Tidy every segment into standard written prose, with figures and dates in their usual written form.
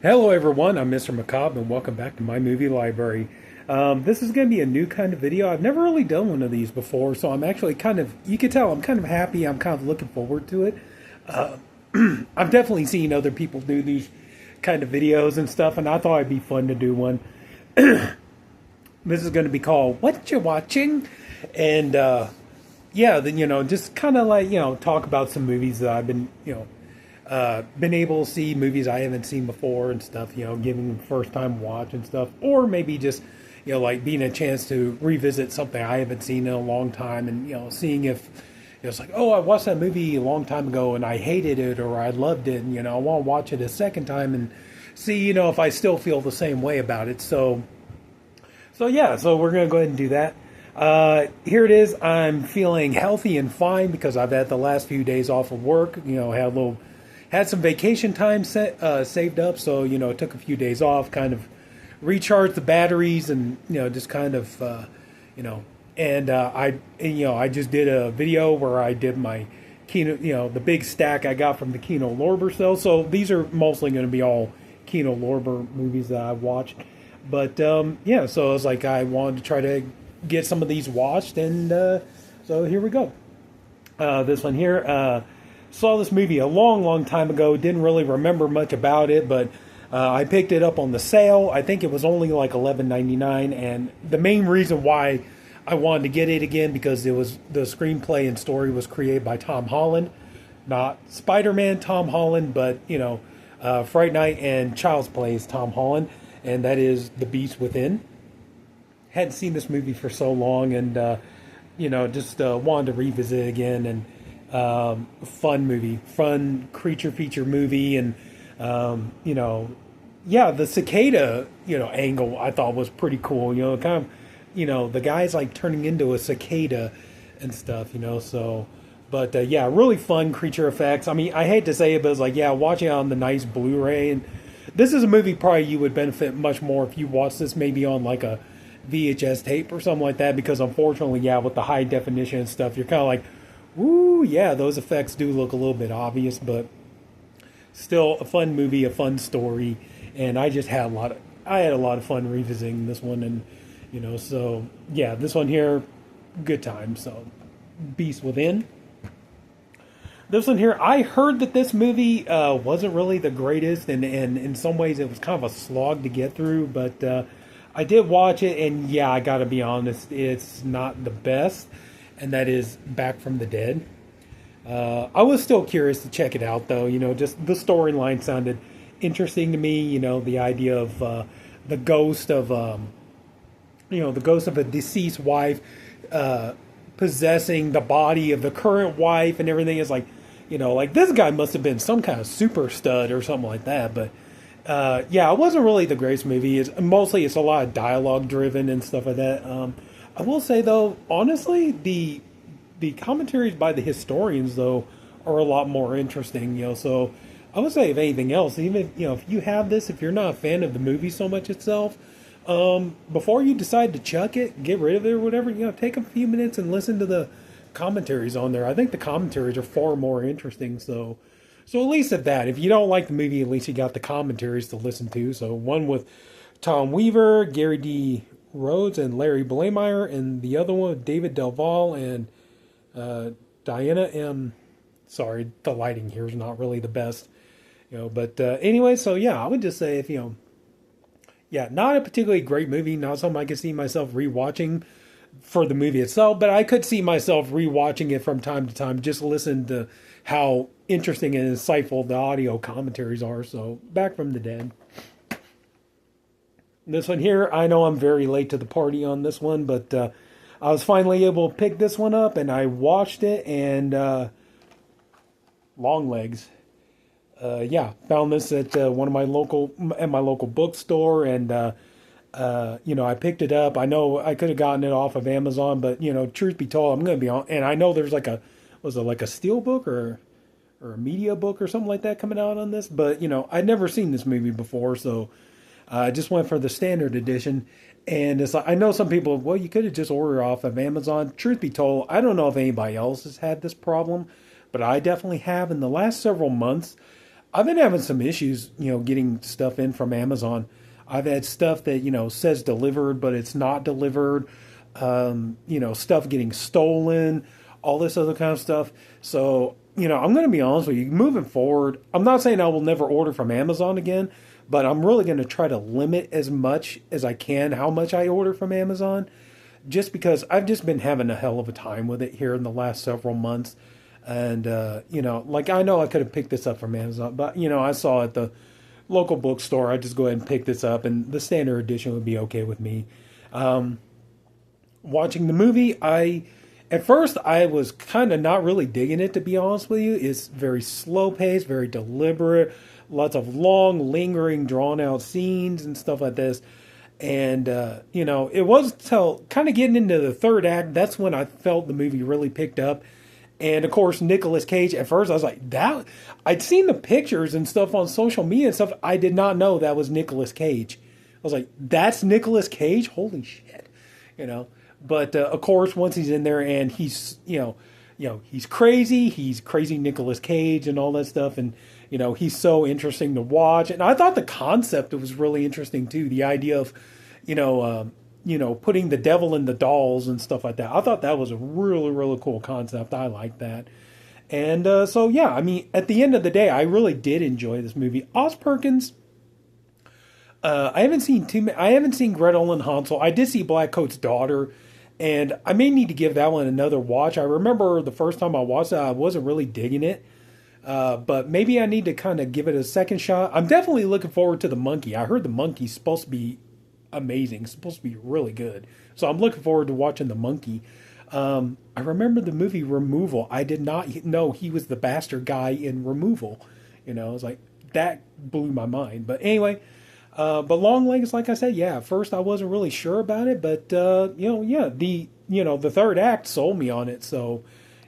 Hello everyone, I'm Mr. Macabre and welcome back to my movie library. This is going to be a new kind of video. I've never really done one of these before, so I'm actually you can tell I'm kind of happy, I'm kind of looking forward to it. I've definitely seen other people do these kind of videos and stuff, and I thought it'd be fun to do one. This is going to be called What You Watching? And yeah, then, just kind of like, talk about some movies that I've been able to see, movies I haven't seen before and stuff, giving them first time watch and stuff, or maybe just, like being a chance to revisit something I haven't seen in a long time and, seeing if it's like, oh, I watched that movie a long time ago and I hated it or I loved it and, I want to watch it a second time and see, if I still feel the same way about it. So yeah, so we're going to go ahead and do that. Here it is. I'm feeling healthy and fine because I've had the last few days off of work, had some vacation time saved up, so it took a few days off, kind of recharged the batteries, and just kind of I just did a video where I did my Kino, the big stack I got from the Kino Lorber sale. So these are mostly going to be all Kino Lorber movies that I watched, but yeah, so I was like, I wanted to try to get some of these watched, and so here we go. This one here. Saw this movie a long time ago. Didn't really remember much about it, but I picked it up on the sale. I think it was only like $11.99, and the main reason why I wanted to get it again because it was the screenplay and story was created by Tom Holland, not Spider-Man Tom Holland, but Fright Night and Child's Play is Tom Holland, and that is The Beast Within. Hadn't seen this movie for so long, and just wanted to revisit it again. And fun movie, fun creature feature movie, and yeah, the cicada angle I thought was pretty cool. Kind of the guy's like turning into a cicada and stuff. So, but yeah, really fun creature effects. I mean, I hate to say it, but it's like, yeah, watching it on the nice Blu-ray, and this is a movie probably you would benefit much more if you watch this maybe on like a VHS tape or something like that, because unfortunately, yeah, with the high definition and stuff, you're kind of like, woo, yeah, those effects do look a little bit obvious, but still a fun movie, a fun story, and I just had a lot of fun revisiting this one, and so yeah, this one here, good time. So, Beast Within. This one here, I heard that this movie wasn't really the greatest, and in some ways it was kind of a slog to get through, but I did watch it, and yeah, I gotta be honest, it's not the best. And that is Back from the Dead. I was still curious to check it out, though. Just the storyline sounded interesting to me. The idea of the ghost of, the ghost of a deceased wife possessing the body of the current wife and everything is like, like this guy must have been some kind of super stud or something like that. But yeah, it wasn't really the greatest movie. It's a lot of dialogue driven and stuff like that. I will say, though, honestly, the commentaries by the historians, though, are a lot more interesting, so I would say, if anything else, even if you have this, if you're not a fan of the movie so much itself, before you decide to chuck it, get rid of it or whatever, take a few minutes and listen to the commentaries on there. I think the commentaries are far more interesting, so at least at that. If you don't like the movie, at least you got the commentaries to listen to. So one with Tom Weaver, Gary D. Rhodes and Larry Blaymeyer, and the other one David Delval and Diana M. Sorry, the lighting here is not really the best, but anyway, so yeah, I would just say, if yeah, not a particularly great movie, not something I could see myself rewatching for the movie itself, but I could see myself rewatching it from time to time, just listen to how interesting and insightful the audio commentaries are. So, Back from the Dead. This one here, I know I'm very late to the party on this one, but I was finally able to pick this one up, and I watched it, and Longlegs. Yeah, found this at my local bookstore, and I picked it up. I know I could have gotten it off of Amazon, but truth be told, I'm going to be on, and I know there's like was it like a steel book or a media book or something like that coming out on this, but I'd never seen this movie before, so I just went for the standard edition, and it's like, I know some people, well, you could have just ordered off of Amazon. Truth be told, I don't know if anybody else has had this problem, but I definitely have in the last several months. I've been having some issues, getting stuff in from Amazon. I've had stuff that, says delivered, but it's not delivered. Stuff getting stolen, all this other kind of stuff. So, I'm going to be honest with you. Moving forward, I'm not saying I will never order from Amazon again, but I'm really going to try to limit as much as I can how much I order from Amazon, just because I've just been having a hell of a time with it here in the last several months. And, like I know I could have picked this up from Amazon, but, I saw at the local bookstore, I'd just go ahead and pick this up, and the standard edition would be okay with me. Watching the movie, at first I was kind of not really digging it, to be honest with you. It's very slow paced, very deliberate, lots of long, lingering, drawn out scenes and stuff like this. And, it was till kind of getting into the third act, that's when I felt the movie really picked up. And of course, Nicolas Cage, at first I was like, that, I'd seen the pictures and stuff on social media and stuff. I did not know that was Nicolas Cage. I was like, that's Nicolas Cage? Holy shit. But of course, once he's in there and he's, he's crazy Nicolas Cage and all that stuff. And, he's so interesting to watch. And I thought the concept was really interesting too. The idea of, putting the devil in the dolls and stuff like that. I thought that was a really, really cool concept. I like that. And so, yeah, I mean, at the end of the day, I really did enjoy this movie. Oz Perkins, I haven't seen Gretel and Hansel. I did see Blackcoat's Daughter, and I may need to give that one another watch. I remember the first time I watched it, I wasn't really digging it. But maybe I need to kind of give it a second shot. I'm definitely looking forward to The Monkey. I heard The Monkey's supposed to be amazing. It's supposed to be really good. So I'm looking forward to watching The Monkey. I remember the movie Removal. I did not know he was the bastard guy in Removal. I was like, that blew my mind. But anyway, but Longlegs, like I said, yeah, at first I wasn't really sure about it, but, the third act sold me on it. So,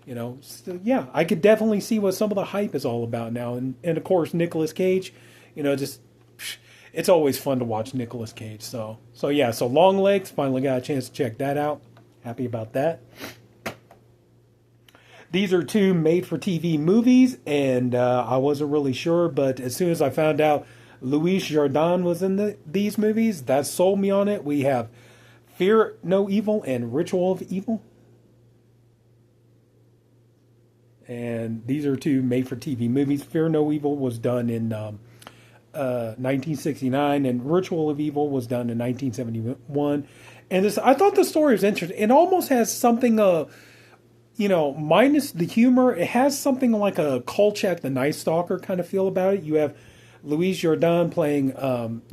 yeah, I could definitely see what some of the hype is all about now. And of course, Nicolas Cage, it's always fun to watch Nicolas Cage. So Longlegs, finally got a chance to check that out. Happy about that. These are two made-for-TV movies, and I wasn't really sure, but as soon as I found out Louis Jourdan was in these movies, that sold me on it. We have Fear No Evil and Ritual of Evil. And these are two made-for-TV movies. Fear No Evil was done in 1969, and Ritual of Evil was done in 1971. And I thought the story was interesting. It almost has something, minus the humor, it has something like a Kolchak the Night Stalker kind of feel about it. You have Louis Jourdan playing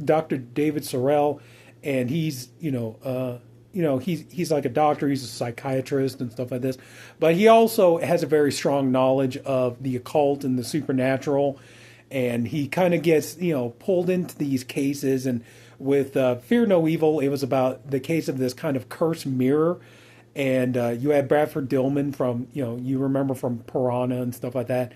Dr. David Sorrell, and he's like a doctor, he's a psychiatrist and stuff like this. But he also has a very strong knowledge of the occult and the supernatural. And he kind of gets, pulled into these cases. And with Fear No Evil, it was about the case of this kind of cursed mirror. And you had Bradford Dillman from, you remember from Piranha and stuff like that.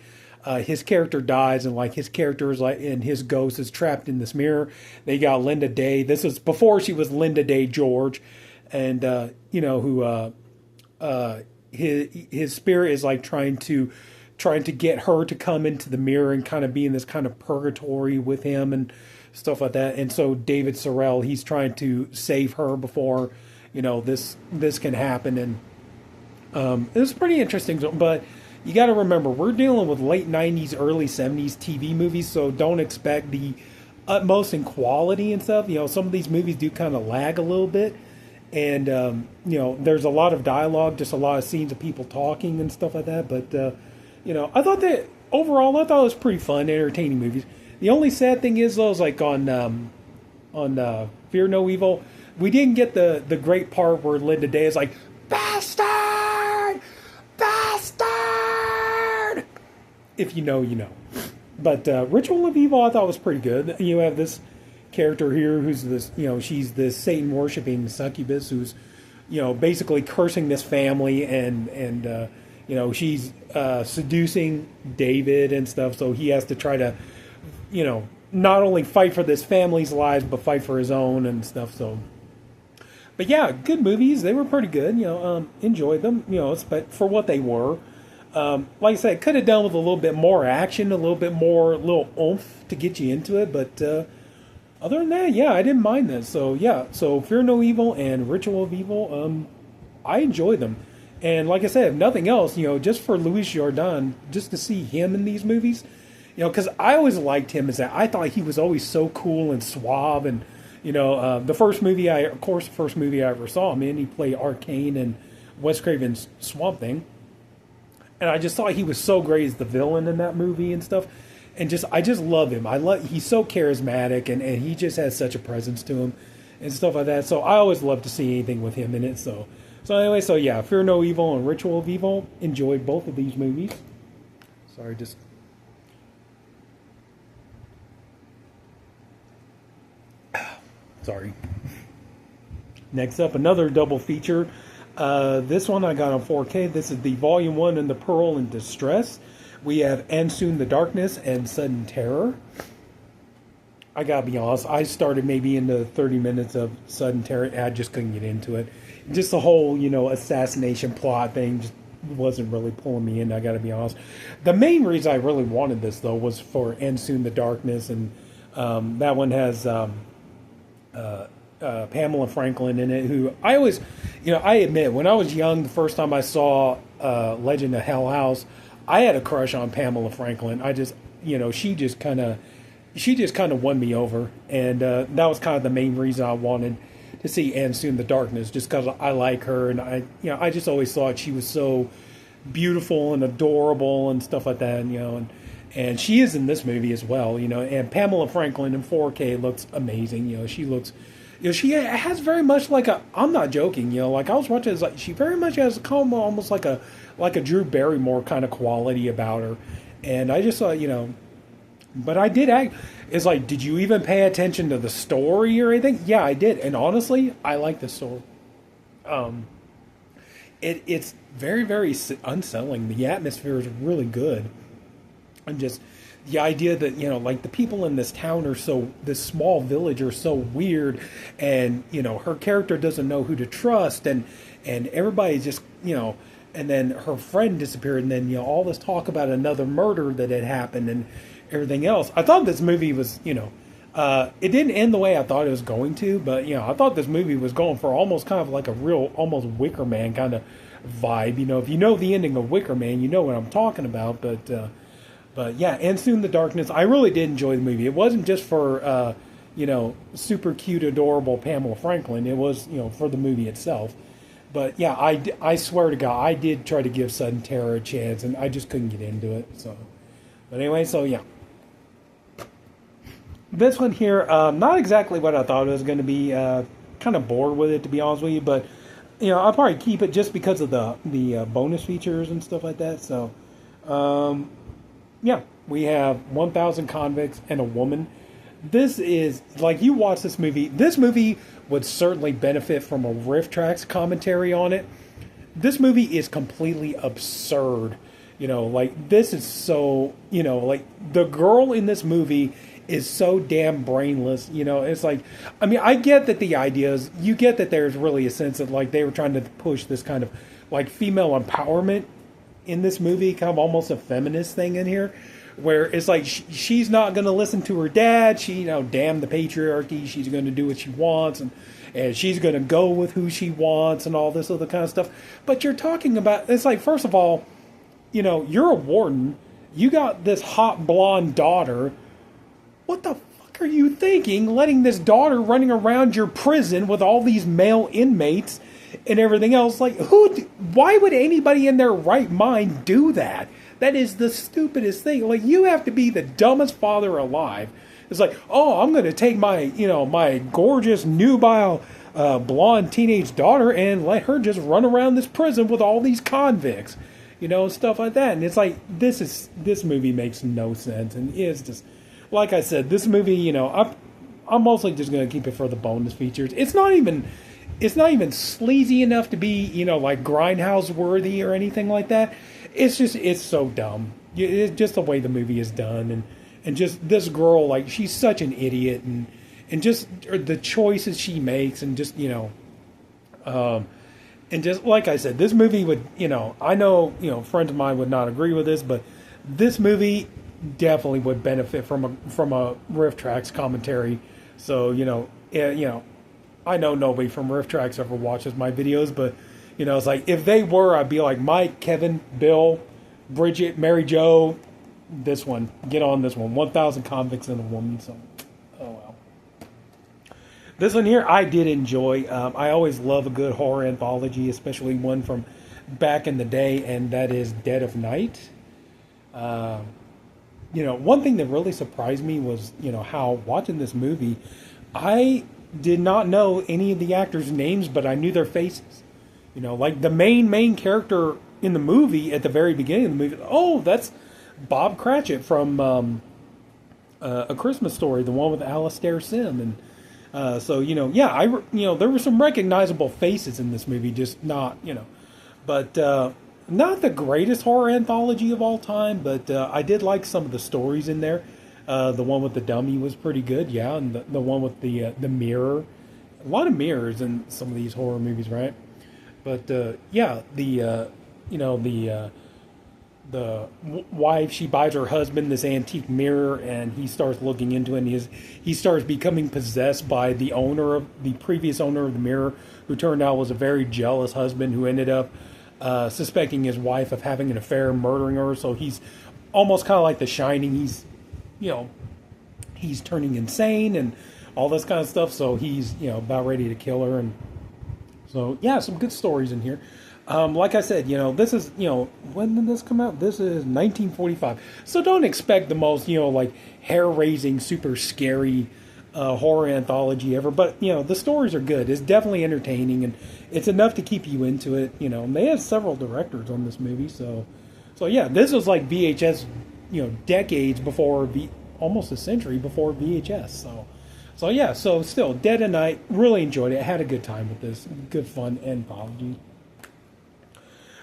His character dies, and like his character is like, and his ghost is trapped in this mirror. They got Linda Day. This is before she was Linda Day George. And, his spirit is like trying to get her to come into the mirror and kind of be in this kind of purgatory with him and stuff like that. And so David Sorrell, he's trying to save her before, this can happen. And it was pretty interesting. But you got to remember, we're dealing with late 90s, early 70s TV movies, so don't expect the utmost in quality and stuff. Some of these movies do kind of lag a little bit. And, there's a lot of dialogue, just a lot of scenes of people talking and stuff like that. But, I thought that overall, it was pretty fun, entertaining movies. The only sad thing is, though, is like on Fear No Evil, we didn't get the great part where Linda Day is like, bastard! Bastard! If you know, you know. But Ritual of Evil, I thought was pretty good. You have this character here who's this, she's this Satan worshipping succubus who's, basically cursing this family and she's seducing David and stuff. So he has to try to, not only fight for this family's lives, but fight for his own and stuff. So, but yeah, good movies. They were pretty good. Enjoyed them. But for what they were. Like I said, could have done with a little bit more action, a little bit more little oomph to get you into it. But other than that, yeah, I didn't mind this. So yeah, so Fear No Evil and Ritual of Evil, I enjoyed them. And like I said, if nothing else, just for Luis Jordan, just to see him in these movies, because I always liked him as that. I thought he was always so cool and suave. And the first movie the first movie I ever saw him in, he played Arcane and Wes Craven's Swamp Thing. And I just thought he was so great as the villain in that movie and stuff. And I just love him. He's so charismatic, and he just has such a presence to him and stuff like that. So I always love to see anything with him in it. So anyway, so yeah, Fear No Evil and Ritual of Evil, enjoyed both of these movies. Sorry, just... Sorry. Next up, another double feature. This one I got on 4K. This is the Volume 1 in the Pearl in Distress. We have And Soon the Darkness and Sudden Terror. I gotta be honest, I started maybe into 30 minutes of Sudden Terror, and I just couldn't get into it. Just the whole, assassination plot thing just wasn't really pulling me in, I gotta be honest. The main reason I really wanted this, though, was for And Soon the Darkness, and that one has... Pamela Franklin in it, who I always, I admit, when I was young, the first time I saw Legend of Hell House, I had a crush on Pamela Franklin. I just, she just kind of won me over, and that was kind of the main reason I wanted to see And Soon the Darkness, just because I like her, and I just always thought she was so beautiful and adorable and stuff like that, and she is in this movie as well, and Pamela Franklin in 4K looks amazing, she looks... she has very much like I'm not joking, like I was watching, it's like she very much has almost like a Drew Barrymore kind of quality about her. And I just thought, but I did act, it's like, did you even pay attention to the story or anything? Yeah, I did. And honestly, I like the story. It's very, very unsettling. The atmosphere is really good. And just the idea that, like the people in this town this small village are so weird, and, her character doesn't know who to trust, and everybody just, and then her friend disappeared, and then, all this talk about another murder that had happened and everything else. I thought this movie was, it didn't end the way I thought it was going to, but, I thought this movie was going for almost kind of like a real, almost Wicker Man kind of vibe. If you know the ending of Wicker Man, you know what I'm talking about, But yeah, And Soon the Darkness, I really did enjoy the movie. It wasn't just for, super cute, adorable Pamela Franklin. It was, for the movie itself. But yeah, I swear to God, I did try to give Sudden Terror a chance, and I just couldn't get into it. So, but anyway, so yeah. This one here, not exactly what I thought it was going to be. Kind of bored with it, to be honest with you. But, I'll probably keep it just because of the bonus features and stuff like that. So, yeah, we have 1,000 convicts and a woman. This is, like, you watch this movie would certainly benefit from a Riff Tracks commentary on it. This movie is completely absurd. This is so, like, the girl in this movie is so damn brainless. It's like, I mean, I get that the idea is, you get that there's really a sense that, like, they were trying to push this kind of, like, female empowerment in this movie, kind of almost a feminist thing in here, where it's like she's not going to listen to her dad. She, damn the patriarchy. She's going to do what she wants, and she's going to go with who she wants and all this other kind of stuff. But you're talking about, it's like, first of all, you're a warden. You got this hot blonde daughter. What the fuck are you thinking, letting this daughter running around your prison with all these male inmates and everything else? Like, why would anybody in their right mind do that? That is the stupidest thing. Like, you have to be the dumbest father alive. It's like, oh, I'm going to take my, my gorgeous, nubile, blonde teenage daughter and let her just run around this prison with all these convicts, stuff like that. And it's like, this movie makes no sense. And it's just, like I said, this movie, I'm mostly just going to keep it for the bonus features. It's not even sleazy enough to be, like Grindhouse worthy or anything like that. It's so dumb. It's just the way the movie is done, and just this girl, like, she's such an idiot, and just the choices she makes, and just, and And just like I said, this movie would, I know, friends of mine would not agree with this, but this movie definitely would benefit from a Riff Tracks commentary. So, I know nobody from Riff Tracks ever watches my videos, but, it's like, if they were, I'd be like, Mike, Kevin, Bill, Bridget, Mary Jo, this one, get on this one. 1,000 Convicts and a Woman. So, oh well. This one here, I did enjoy. I always love a good horror anthology, especially one from back in the day, and that is Dead of Night. One thing that really surprised me was, how watching this movie, I did not know any of the actors' names, but I knew their faces. Like the main character in the movie at the very beginning of the movie. Oh, that's Bob Cratchit from A Christmas Story, the one with Alastair Sim, and so there were some recognizable faces in this movie, just not but not the greatest horror anthology of all time, but I did like some of the stories in there. The one with the dummy was pretty good, yeah, and the one with the mirror, a lot of mirrors in some of these horror movies, right? But the wife, she buys her husband this antique mirror, and he starts looking into it, and he starts becoming possessed by the previous owner of the mirror, who turned out was a very jealous husband who ended up suspecting his wife of having an affair, murdering her. So he's almost kind of like The Shining. He's turning insane and all this kind of stuff. So he's about ready to kill her. And so yeah, some good stories in here. Like I said, this is, when did this come out? This is 1945. So don't expect the most, like hair-raising, super scary horror anthology ever. But, the stories are good. It's definitely entertaining, and it's enough to keep you into it, And they have several directors on this movie. So yeah, this was like VHS, decades before, almost a century before VHS. So yeah, so still, Dead of Night, really enjoyed it. I had a good time with this. Good fun anthology.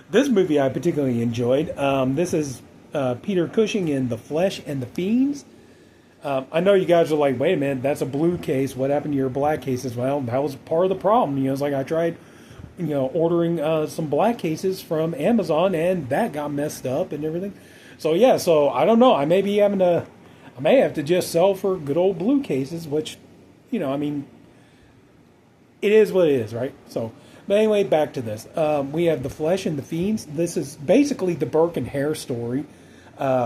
This movie I particularly enjoyed. This is Peter Cushing in The Flesh and the Fiends. I know you guys are like, wait a minute, that's a blue case. What happened to your black cases? Well, that was part of the problem. It's like I tried, ordering some black cases from Amazon, and that got messed up and everything. So yeah, so I don't know. I may have to just sell for good old blue cases, which, it is what it is, right? So. But anyway, back to this. We have The Flesh and the Fiends. This is basically the Burke and Hare story.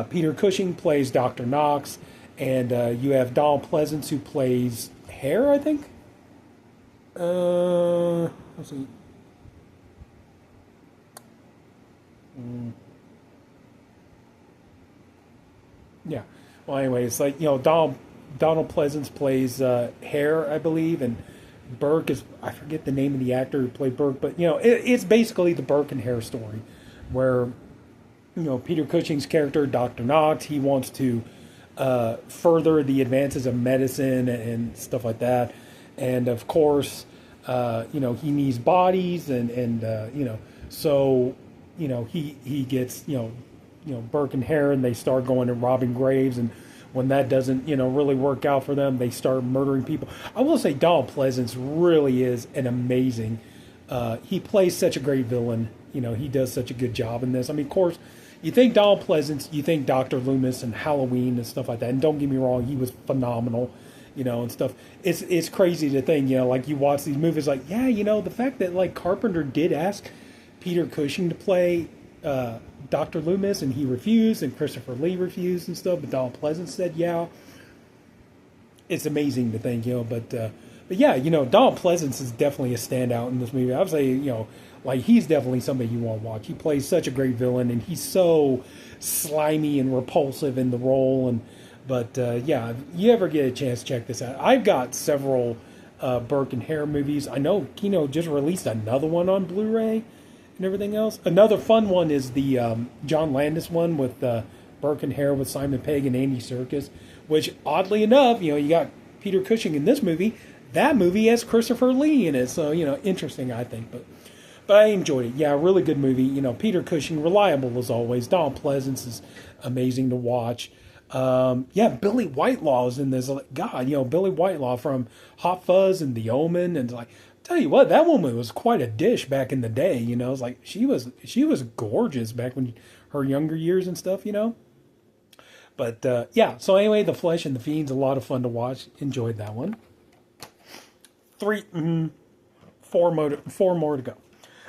Peter Cushing plays Dr. Knox, and you have Donald Pleasance who plays Hare, I think. Let's see. Yeah. Well, anyway, it's like, Donald Pleasance plays Hare, I believe, and Burke is, I forget the name of the actor who played Burke, but it's basically the Burke and Hare story, where Peter Cushing's character, Dr. Knox, he wants to further the advances of medicine and stuff like that, and of course, he needs bodies, and so he gets Burke and Hare, and they start going and robbing graves, and when that doesn't, really work out for them, they start murdering people. I will say Donald Pleasance really is an amazing, he plays such a great villain. He does such a good job in this. I mean, of course, you think Donald Pleasance, you think Dr. Loomis and Halloween and stuff like that. And don't get me wrong, he was phenomenal, and stuff. It's crazy to think, like you watch these movies like, yeah, the fact that like Carpenter did ask Peter Cushing to play Dr. Loomis, and he refused, and Christopher Lee refused and stuff, but Donald Pleasance said yeah. It's amazing to think, but yeah, Donald Pleasance is definitely a standout in this movie. I would say, like he's definitely somebody you want to watch. He plays such a great villain, and he's so slimy and repulsive in the role. But yeah, if you ever get a chance, check this out. I've got several Burke and Hare movies. I know Kino just released another one on Blu-ray and everything else. Another fun one is the John Landis one with Burke and Hare with Simon Pegg and Andy Serkis, which oddly enough, you got Peter Cushing in this movie. That movie has Christopher Lee in it, so interesting, I think. But I enjoyed it. Yeah, really good movie. Peter Cushing, reliable as always. Donald Pleasance is amazing to watch. Yeah, Billy Whitelaw is in this. God, Billy Whitelaw from Hot Fuzz and The Omen, and like Tell you what, that woman was quite a dish back in the day. You know, it's like she was gorgeous back when her younger years and stuff. You know, but yeah. So anyway, The Flesh and the Fiend's a lot of fun to watch. Enjoyed that one. Four more to go.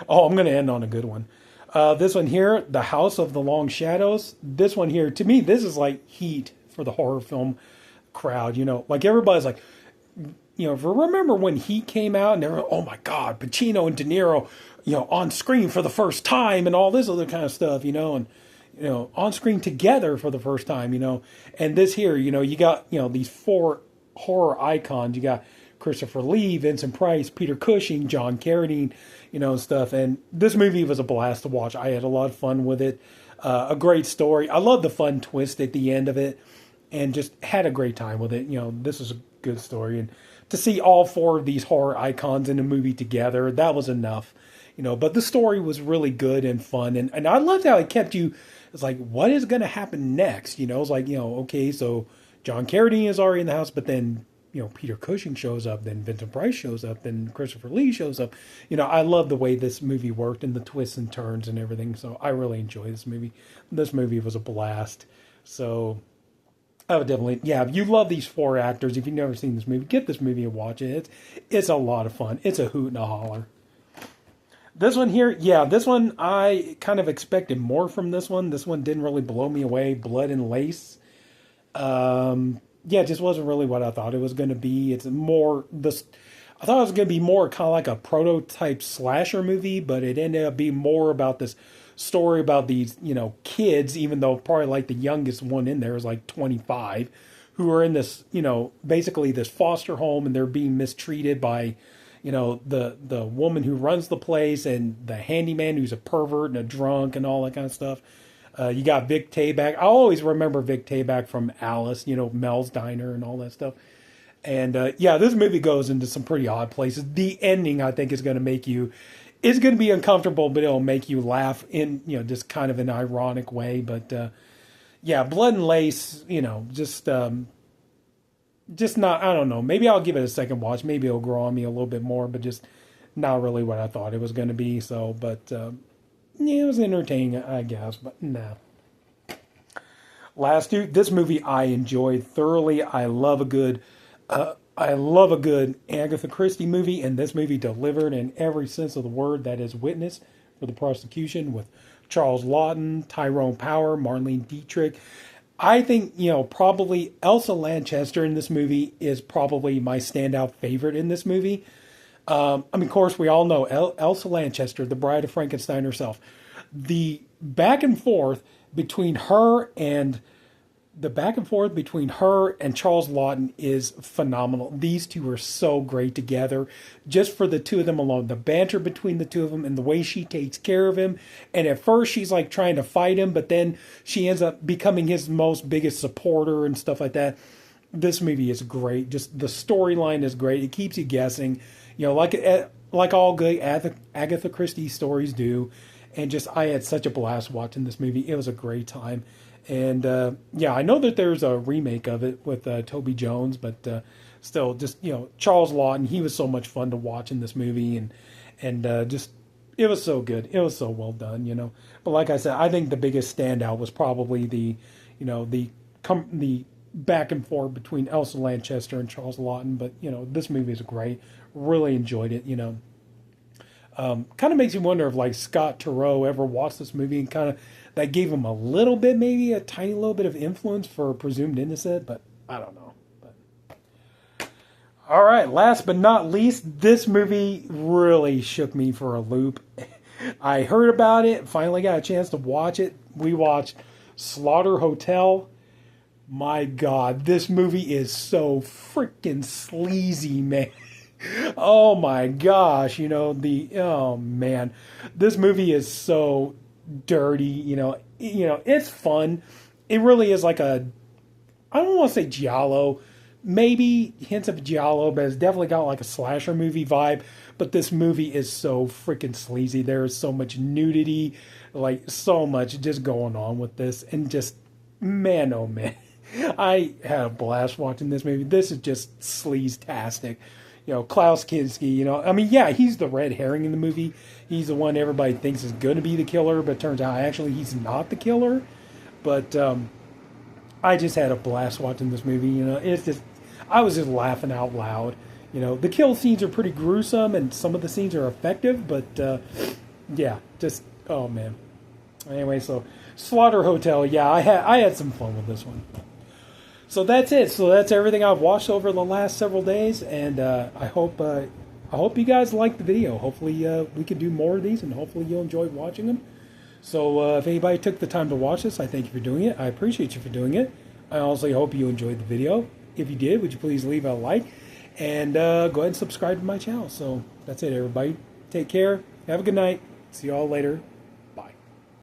Oh, I'm going to end on a good one. This one here, The House of the Long Shadows. This one here, to me, this is like heat for the horror film crowd. You know, like everybody's like, you know, if you remember when Heat came out and they were, oh my God, Pacino and De Niro, you know, on screen for the first time and all this other kind of stuff, you know, and, you know, on screen together for the first time, you know. And this here, you know, you got, you know, these four horror icons. You got Christopher Lee, Vincent Price, Peter Cushing, John Carradine, you know, and stuff. And this movie was a blast to watch. I had a lot of fun with it. A great story. I love the fun twist at the end of it and just had a great time with it. You know, this is a good story. And to see all four of these horror icons in a movie together, that was enough. You know, but the story was really good and fun. And I loved how it kept you, it's like, what is going to happen next? You know, it's like, you know, okay, so John Carradine is already in the house, but then, you know, Peter Cushing shows up, then Vincent Price shows up, then Christopher Lee shows up. You know, I love the way this movie worked and the twists and turns and everything. So I really enjoy this movie. This movie was a blast. So I would definitely, yeah, if you love these four actors, if you've never seen this movie, get this movie and watch it. It's a lot of fun. It's a hoot and a holler. This one here, yeah, this one, I kind of expected more from this one. This one didn't really blow me away. Blood and Lace. Yeah, it just wasn't really what I thought it was going to be. It's more this. I thought it was going to be more kind of like a prototype slasher movie, but it ended up being more about this story about these, you know, kids. Even though probably like the youngest one in there is like 25, who are in this, you know, basically this foster home, and they're being mistreated by, you know, the woman who runs the place and the handyman who's a pervert and a drunk and all that kind of stuff. You got Vic Tayback. I always remember Vic Tayback from Alice, you know, Mel's Diner and all that stuff. And yeah, this movie goes into some pretty odd places. The ending, I think, is going to make you, it's going to be uncomfortable, but it'll make you laugh in, you know, just kind of an ironic way. But yeah, Blood and Lace, you know, just not, I don't know. Maybe I'll give it a second watch. Maybe it'll grow on me a little bit more, but just not really what I thought it was going to be. So, but yeah, it was entertaining, I guess, but no. Last two, this movie I enjoyed thoroughly. I love a good Agatha Christie movie, and this movie delivered in every sense of the word. That is Witness for the prosecution with Charles Lawton, Tyrone Power, Marlene Dietrich. I think, you know, probably Elsa Lanchester in this movie is probably my standout favorite in this movie. I mean, of course, we all know Elsa Lanchester, the Bride of Frankenstein herself. The back and forth between her and Charles Lawton is phenomenal. These two are so great together. Just for the two of them alone, the banter between the two of them and the way she takes care of him. And at first she's like trying to fight him, but then she ends up becoming his most biggest supporter and stuff like that. This movie is great. Just the storyline is great. It keeps you guessing. You know, like all good Agatha Christie stories do. And just, I had such a blast watching this movie. It was a great time. And, yeah, I know that there's a remake of it with Toby Jones, but still, just, you know, Charles Lawton, he was so much fun to watch in this movie. And just, it was so good. It was so well done, you know. But like I said, I think the biggest standout was probably the back and forth between Elsa Lanchester and Charles Lawton. But, you know, this movie is great. Really enjoyed it, you know. Kind of makes you wonder if, like, Scott Turow ever watched this movie and kind of, that gave him a little bit, maybe a tiny little bit of influence for Presumed Innocent, but I don't know. But all right, last but not least, this movie really shook me for a loop. I heard about it, finally got a chance to watch it. We watched Slaughter Hotel. My God, this movie is so freaking sleazy, man. Oh my gosh, you know, oh man, this movie is so dirty, you know, it's fun. It really is like I don't want to say giallo, maybe hints of giallo, but it's definitely got like a slasher movie vibe. But this movie is so freaking sleazy. There is so much nudity, like so much just going on with this, and just, man, oh man, I had a blast watching this movie. This is just sleaze-tastic. Klaus Kinski, I mean, yeah, he's the red herring in the movie. He's the one everybody thinks is going to be the killer, but turns out actually he's not the killer. But I just had a blast watching this movie. I was just laughing out loud. The kill scenes are pretty gruesome, and some of the scenes are effective, but yeah, just oh man. Anyway, so Slaughter Hotel, yeah, I had some fun with this one. So that's it. So that's everything I've watched over the last several days, and I hope you guys liked the video. Hopefully we can do more of these, and hopefully you'll enjoy watching them. So if anybody took the time to watch this, I thank you for doing it. I appreciate you for doing it. I also hope you enjoyed the video. If you did, would you please leave a like, and go ahead and subscribe to my channel. So that's it, everybody. Take care. Have a good night. See you all later.